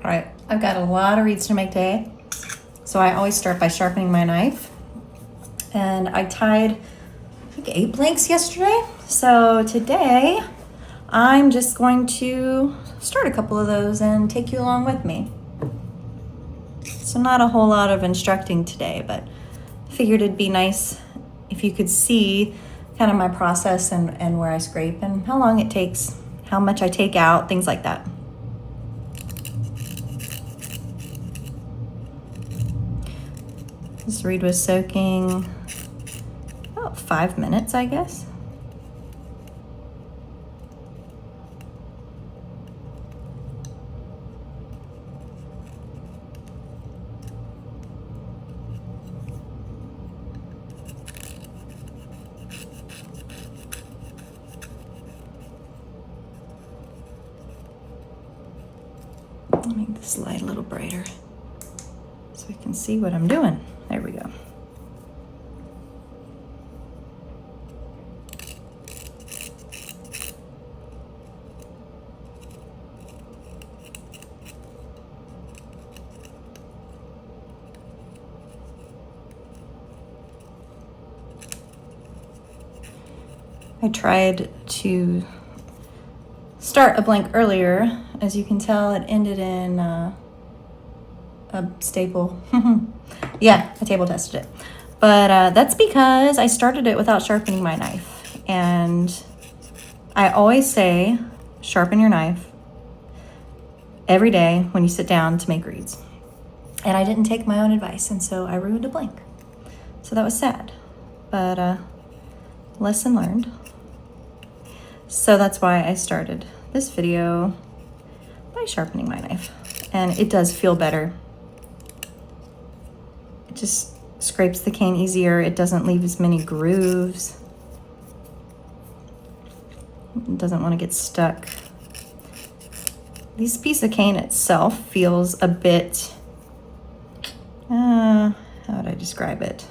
All right, I've got a lot of reeds to make today. So I always start by sharpening my knife. And I tied, I think, 8 blanks yesterday. So today, I'm just going to start a couple of those and take you along with me. So not a whole lot of instructing today, but figured it'd be nice if you could see kind of my process and where I scrape and how long it takes, how much I take out, things like that. This reed was soaking about 5 minutes, I guess. Let me make this light a little brighter so we can see what I'm doing. There we go. I tried to start a blank earlier. As you can tell, it ended in a staple. Yeah, I table tested it. But that's because I started it without sharpening my knife. And I always say, sharpen your knife every day when you sit down to make reeds. And I didn't take my own advice, and so I ruined a blank. So that was sad, but lesson learned. So that's why I started this video by sharpening my knife. And it does feel better. It just scrapes the cane easier. It doesn't leave as many grooves. It doesn't want to get stuck. This piece of cane itself feels a bit, how would I describe it?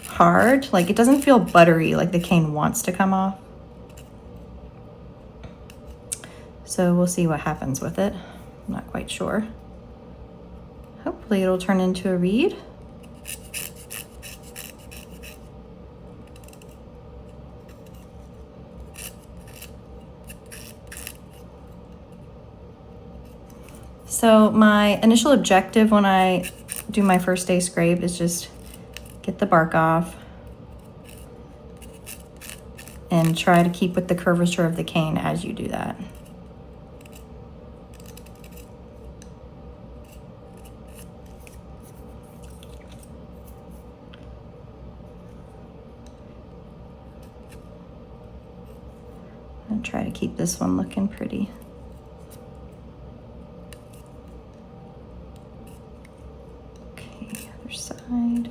Hard. Like, it doesn't feel buttery, like the cane wants to come off. So we'll see what happens with it. I'm not quite sure. Hopefully it'll turn into a reed. So my initial objective when I do my first day scrape is just get the bark off and try to keep with the curvature of the cane as you do that. And try to keep this one looking pretty. Okay, other side.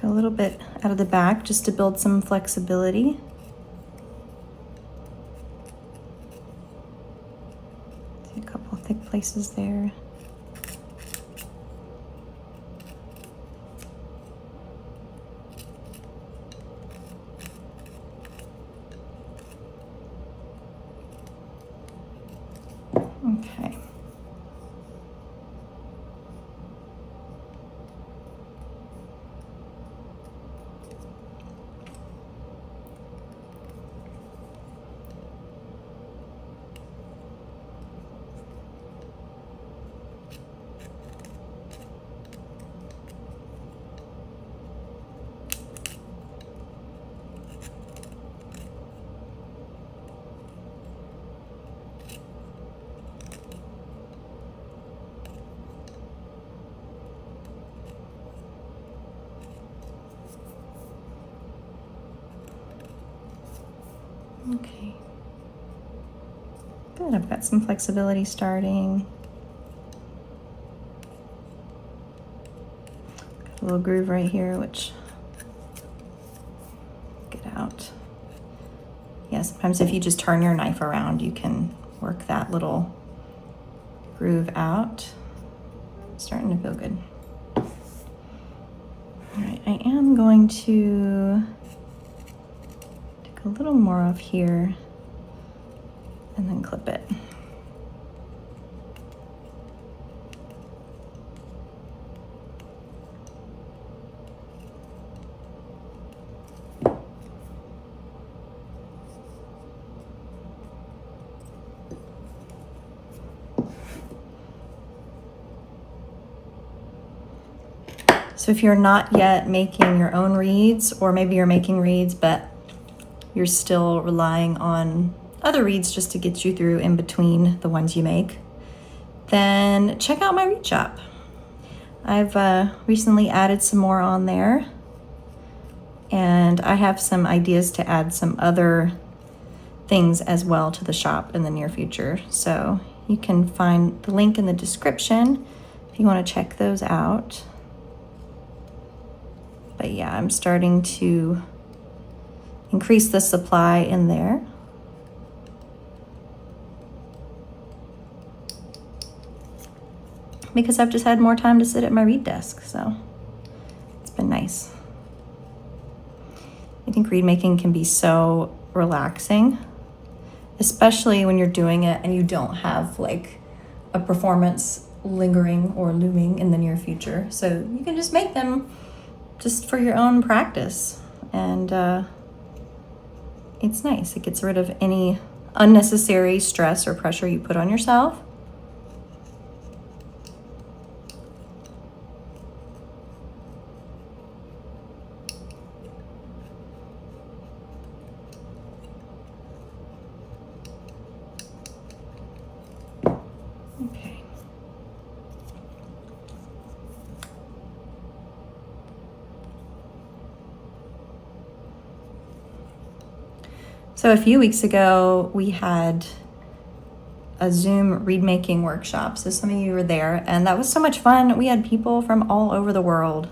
A little bit out of the back just to build some flexibility. See a couple of thick places there. Okay. Okay. Good, I've got some flexibility starting. Got a little groove right here, which get out. Yeah, sometimes if you just turn your knife around, you can work that little groove out. It's starting to feel good. All right, I am going to take a little more off here and then clip it. So if you're not yet making your own reeds, or maybe you're making reeds, but you're still relying on other reeds just to get you through in between the ones you make, then check out my reed shop. I've recently added some more on there, and I have some ideas to add some other things as well to the shop in the near future. So you can find the link in the description if you want to check those out. But yeah, I'm starting to increase the supply in there. Because I've just had more time to sit at my reed desk, so it's been nice. I think reed making can be so relaxing, especially when you're doing it and you don't have like a performance lingering or looming in the near future. So you can just make them just for your own practice, and it's nice. It gets rid of any unnecessary stress or pressure you put on yourself. Okay. So a few weeks ago, we had a Zoom reed making workshop. So some of you were there, and that was so much fun. We had people from all over the world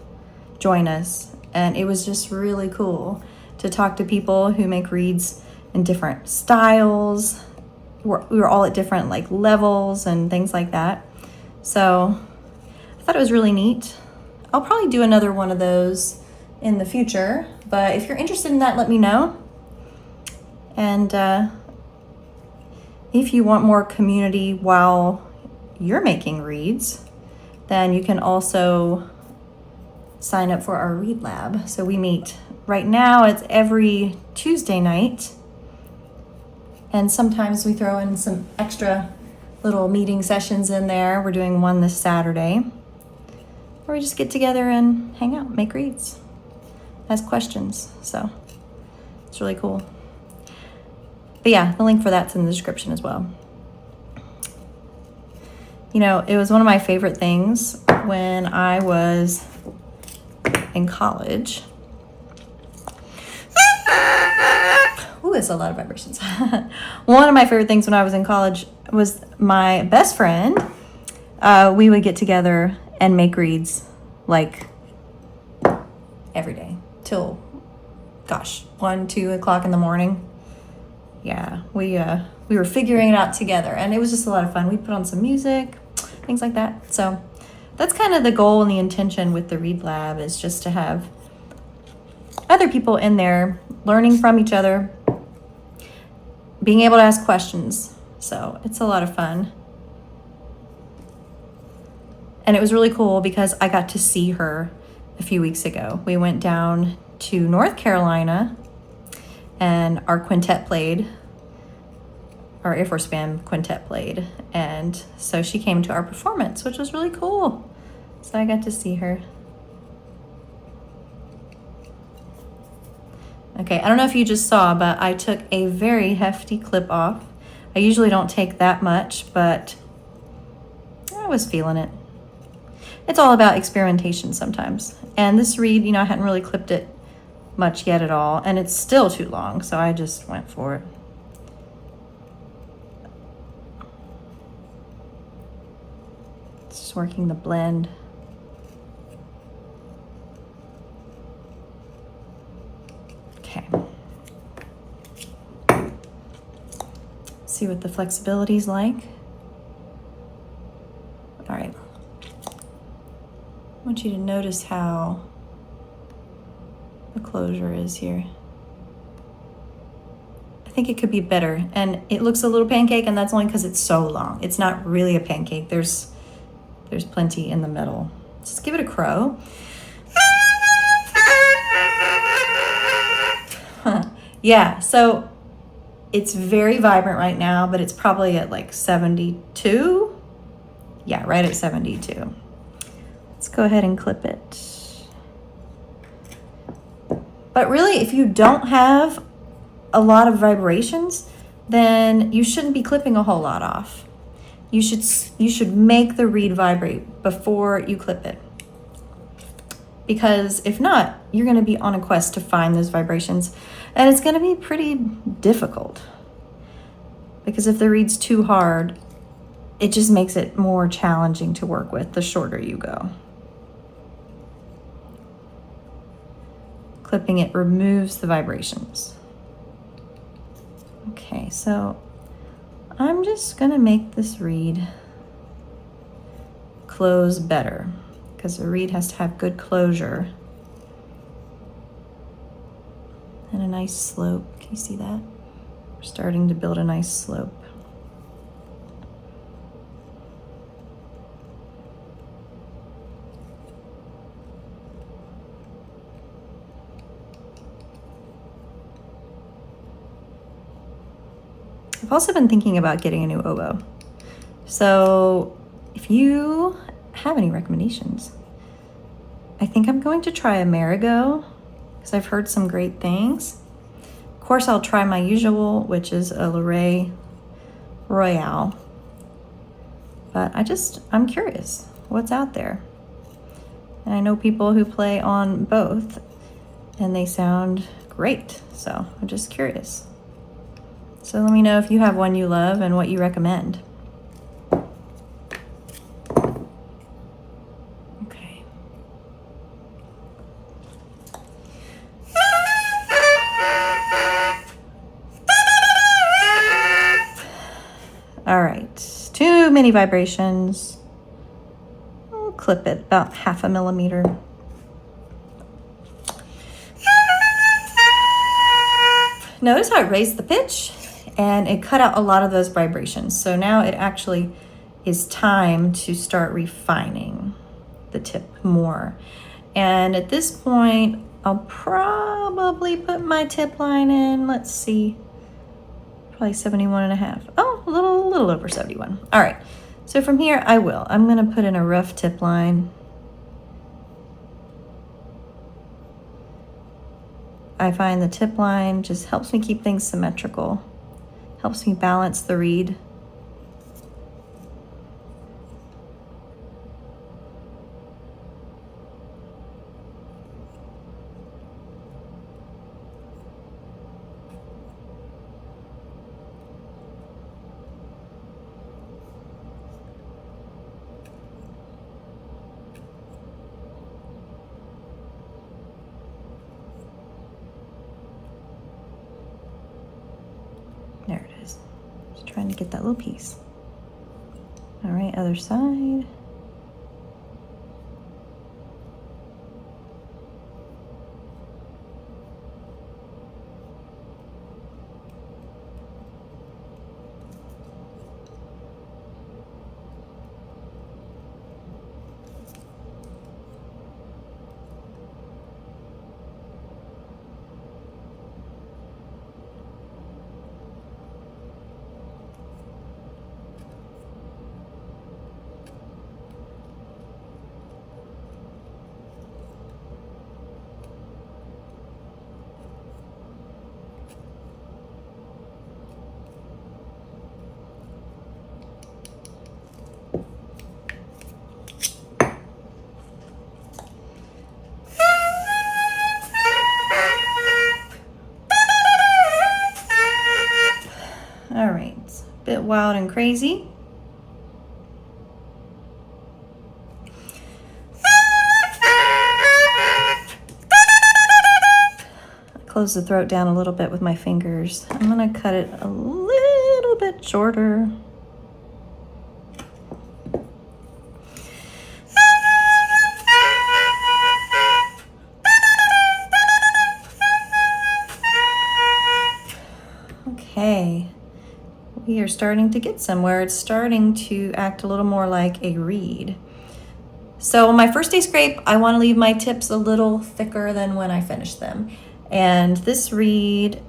join us, and it was just really cool to talk to people who make reeds in different styles. We were all at different like levels and things like that. So I thought it was really neat. I'll probably do another one of those in the future, but if you're interested in that, let me know. And if you want more community while you're making reeds, then you can also sign up for our reed lab. So we meet right now, it's every Tuesday night. And sometimes we throw in some extra little meeting sessions in there. We're doing one this Saturday, where we just get together and hang out, make reeds, ask questions. So it's really cool. But yeah, the link for that's in the description as well. You know, it was one of my favorite things when I was in college. Ooh, it's a lot of vibrations. One of my favorite things when I was in college was my best friend. We would get together and make reeds like every day till, gosh, 1, 2 o'clock in the morning. Yeah, we were figuring it out together, and it was just a lot of fun. We put on some music, things like that. So that's kind of the goal and the intention with the Reed Lab, is just to have other people in there learning from each other, being able to ask questions. So it's a lot of fun. And it was really cool because I got to see her a few weeks ago. We went down to North Carolina, and our quintet played, our Air Force Band quintet played. And so she came to our performance, which was really cool. So I got to see her. Okay, I don't know if you just saw, but I took a very hefty clip off. I usually don't take that much, but I was feeling it. It's all about experimentation sometimes. And this reed, you know, I hadn't really clipped it much yet at all, and it's still too long, so I just went for it. Just working the blend. Okay. See what the flexibility is like. All right. I want you to notice how the closure is here. I think it could be better, and it looks a little pancake, and that's only because it's so long. It's not really a pancake. There's plenty in the middle. Just give it a crow. Yeah, so it's very vibrant right now, but it's probably at like 72. Yeah, right at 72. Let's go ahead and clip it. But really, if you don't have a lot of vibrations, then you shouldn't be clipping a whole lot off. You should make the reed vibrate before you clip it. Because if not, you're going to be on a quest to find those vibrations, and it's going to be pretty difficult. Because if the reed's too hard, it just makes it more challenging to work with the shorter you go. Clipping it removes the vibrations. Okay, so I'm just gonna make this reed close better, because the reed has to have good closure and a nice slope. Can you see that? We're starting to build a nice slope. I've also been thinking about getting a new oboe. So if you have any recommendations, I think I'm going to try a Marigot, because I've heard some great things. Of course, I'll try my usual, which is a Luray Royale. But I'm curious what's out there. And I know people who play on both, and they sound great. So I'm just curious. So let me know if you have one you love and what you recommend. Okay. All right, too many vibrations. I'll clip it about 0.5 millimeter. Notice how it raised the pitch? And it cut out a lot of those vibrations. So now it actually is time to start refining the tip more. And at this point, I'll probably put my tip line in. Let's see, probably 71.5. Oh, a little over 71. All right, so from here I'm gonna put in a rough tip line. I find the tip line just helps me keep things symmetrical. Helps me balance the reed. There it is. Just trying to get that little piece. All right, other side. All right, a bit wild and crazy. close the throat down a little bit with my fingers. I'm gonna cut it a little bit shorter. Okay, we are starting to get somewhere. It's starting to act a little more like a reed. So on my first day scrape, I want to leave my tips a little thicker than when I finish them. And this reed,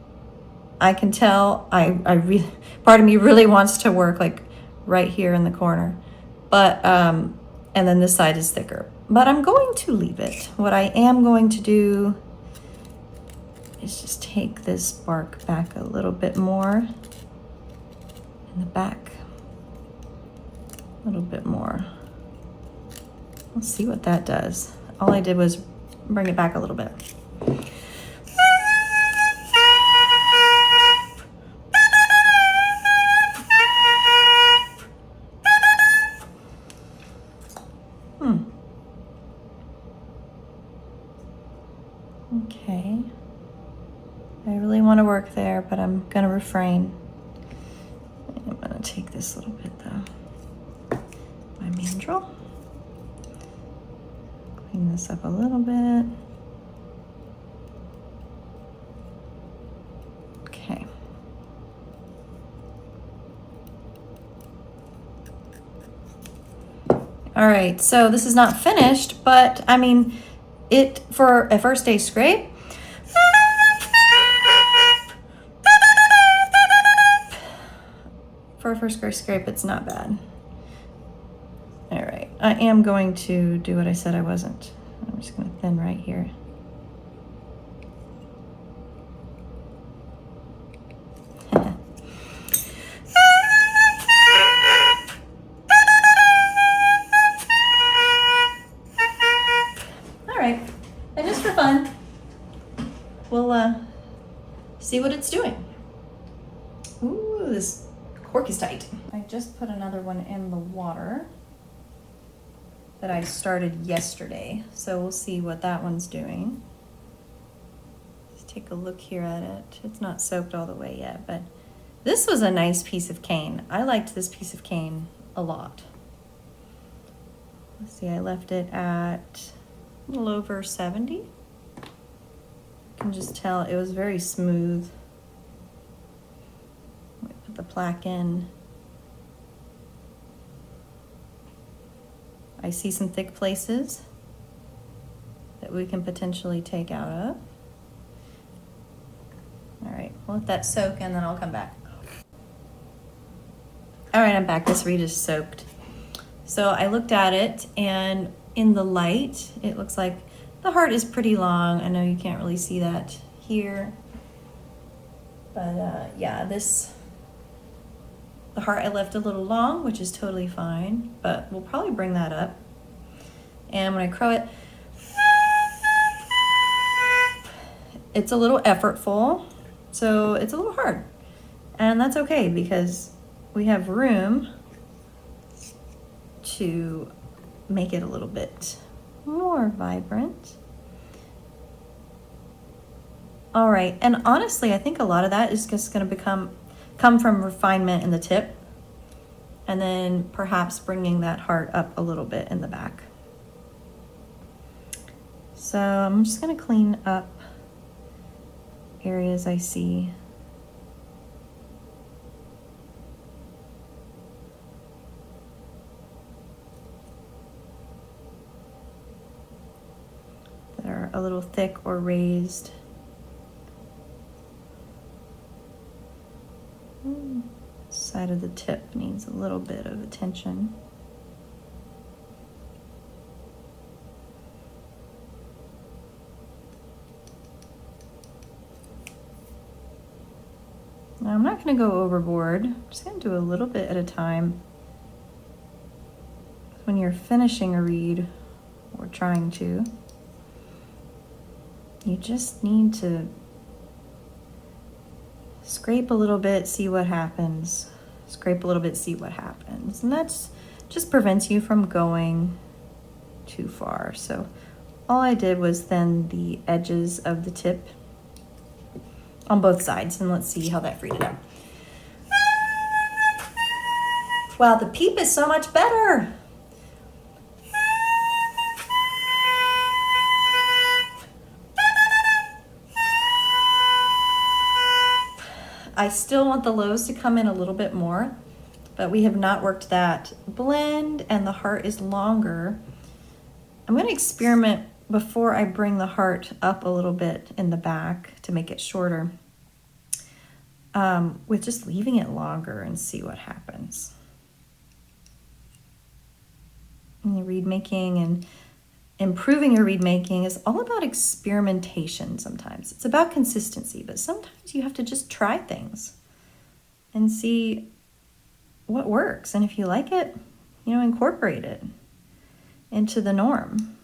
I can tell, part of me really wants to work like right here in the corner. But, and then this side is thicker. But I'm going to leave it. What I am going to do is just take this bark back a little bit more in the back. A little bit more. Let's see what that does. All I did was bring it back a little bit. Okay. I really want to work there, but I'm gonna refrain. I'm gonna take this little bit though. My mandrel. Clean this up a little bit. Okay. All right, so this is not finished, but I mean, it for a first day scrape. For a first day scrape, it's not bad. All right, I am going to do what I said I wasn't. I'm just gonna thin right here. All right, and just for fun, we'll see what it's doing. Ooh, this cork is tight. I just put another one in the water that I started yesterday. So we'll see what that one's doing. Let's take a look here at it. It's not soaked all the way yet, but this was a nice piece of cane. I liked this piece of cane a lot. Let's see, I left it at a little over 70. You can just tell it was very smooth. Put the plaque in. I see some thick places that we can potentially take out of. All right, we'll let that soak and then I'll come back. All right, I'm back. This reed is soaked. So I looked at it and in the light, it looks like the heart is pretty long. I know you can't really see that here, but yeah, the heart I left a little long, which is totally fine, but we'll probably bring that up. And when I crow it, it's a little effortful, so it's a little hard. And that's okay because we have room to make it a little bit more vibrant. All right, and honestly, I think a lot of that is just gonna come from refinement in the tip, and then perhaps bringing that heart up a little bit in the back. So I'm just gonna clean up areas I see. That are a little thick or raised. Side of the tip needs a little bit of attention. Now I'm not going to go overboard. I'm just going to do a little bit at a time. When you're finishing a reed, or trying to, you just need to scrape a little bit, see what happens. Scrape a little bit, see what happens. And that's just prevents you from going too far. So all I did was thin the edges of the tip. on both sides, and let's see how that freed it up. Wow, the peep is so much better. I still want the lows to come in a little bit more, but we have not worked that blend, and the heart is longer. I'm going to experiment before I bring the heart up a little bit in the back to make it shorter, with just leaving it longer and see what happens. And the reed making and improving your reed making is all about experimentation sometimes. It's about consistency, but sometimes you have to just try things and see what works. And if you like it, you know, incorporate it into the norm.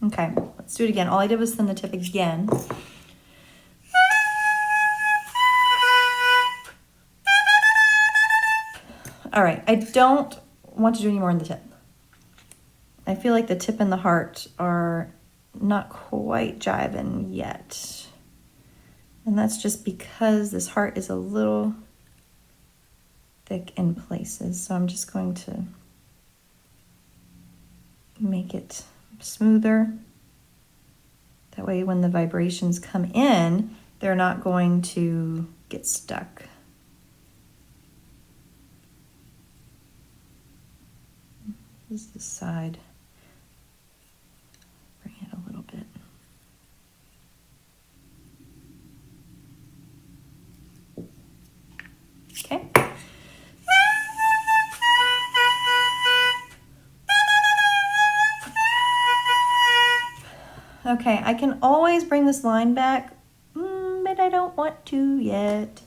Okay, let's do it again. All I did was thin the tip again. All right, I don't want to do any more in the tip. I feel like the tip and the heart are not quite jiving yet. And that's just because this heart is a little thick in places. So I'm just going to make it smoother. That way when the vibrations come in, they're not going to get stuck. This is the side. Bring it a little bit. Okay. Okay, I can always bring this line back, but I don't want to yet.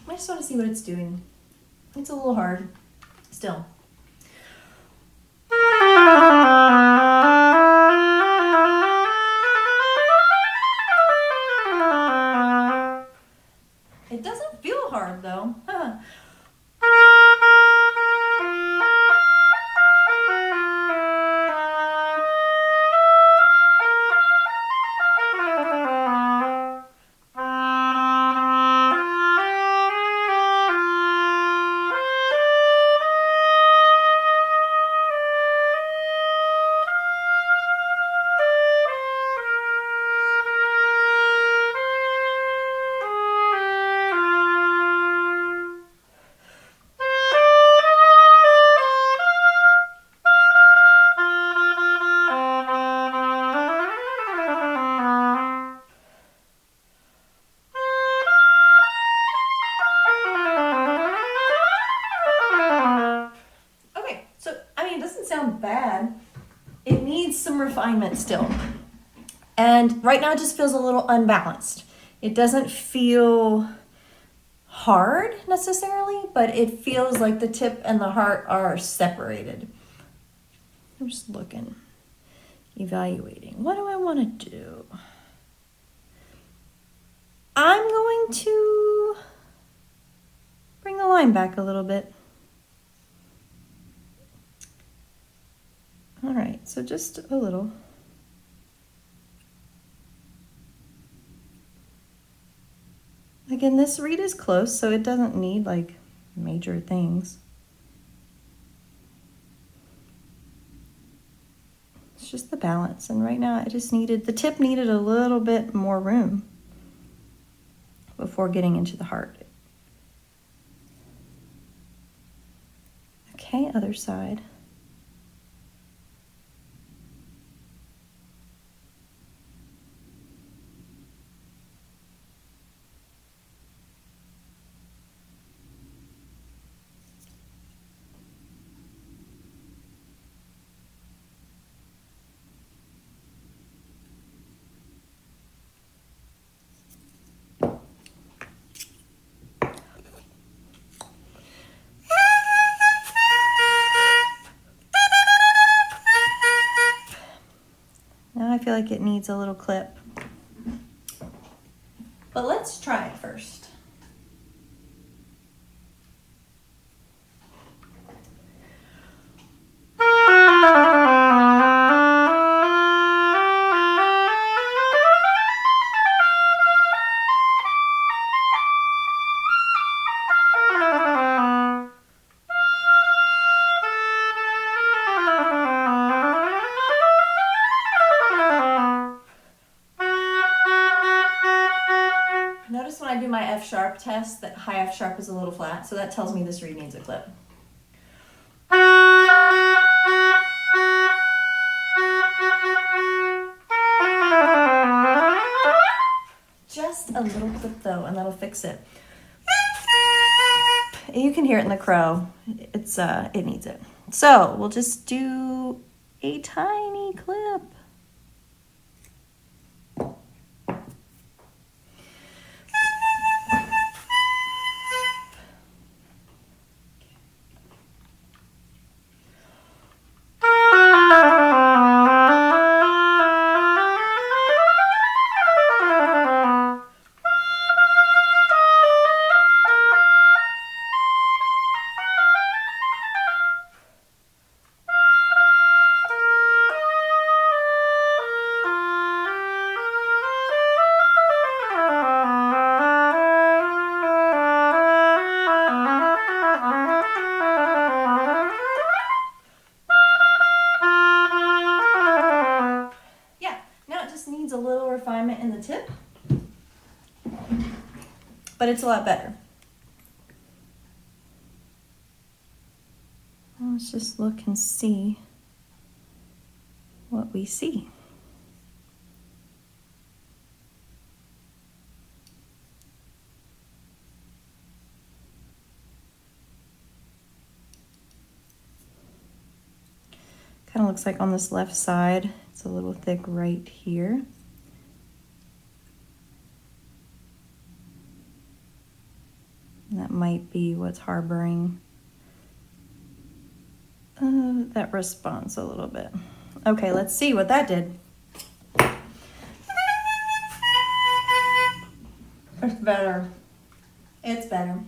I just want to see what it's doing. It's a little hard still. It doesn't feel hard though. Huh. Sound bad. It needs some refinement still. And right now it just feels a little unbalanced. It doesn't feel hard necessarily, but it feels like the tip and the heart are separated. I'm just looking, evaluating. What do I want to do? I'm going to bring the line back a little bit. All right, so just a little. Again, this reed is close, so it doesn't need like major things. It's just the balance, and right now I just needed, the tip needed a little bit more room before getting into the heart. Okay, other side. Now I feel like it needs a little clip. But let's try it first. sharp test, that high F sharp is a little flat, so that tells me this reed needs a clip. Just a little clip though, and that'll fix it. You can hear it in the crow. It needs it. So we'll just do a tiny clip. Needs a little refinement in the tip, but it's a lot better. Let's just look and see what we see. Kind of looks like on this left side, it's a little thick right here. And that might be what's harboring that response a little bit. Okay, let's see what that did. It's better. It's better.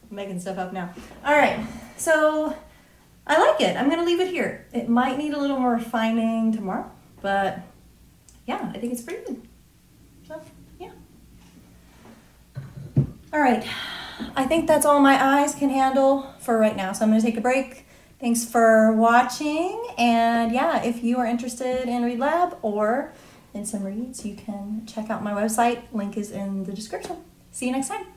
Making stuff up now. All right, so I like it. I'm gonna leave it here. It might need a little more refining tomorrow, but yeah, I think it's pretty good. So yeah. All right, I think that's all my eyes can handle for right now. So I'm gonna take a break. Thanks for watching. And yeah, if you are interested in Reed Lab or in some reeds, you can check out my website. Link is in the description. See you next time.